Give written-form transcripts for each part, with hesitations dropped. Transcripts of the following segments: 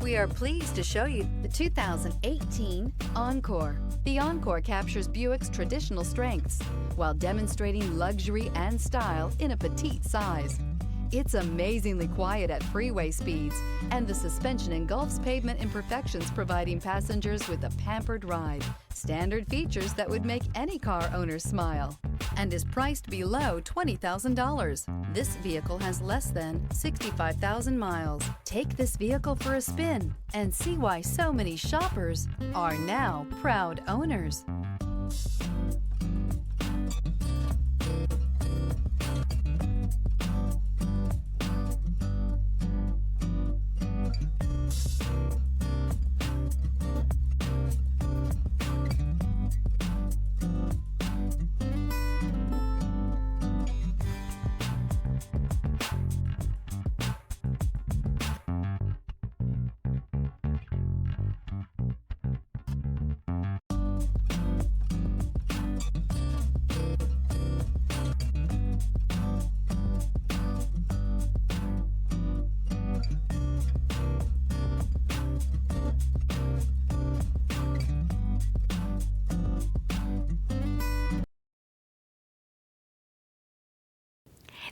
We are pleased to show you the 2018 Encore. The Encore captures Buick's traditional strengths while demonstrating luxury and style in a petite size. It's amazingly quiet at freeway speeds, and the suspension engulfs pavement imperfections, providing passengers with a pampered ride. Standard features that would make any car owner smile, and is priced below $20,000. This vehicle has less than 65,000 miles. Take this vehicle for a spin and see why so many shoppers are now proud owners.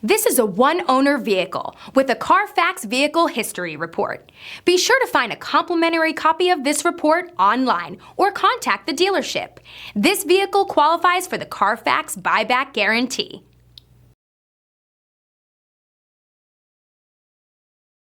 This is a one-owner vehicle with a Carfax Vehicle History Report. Be sure to find a complimentary copy of this report online or contact the dealership. This vehicle qualifies for the Carfax Buyback Guarantee.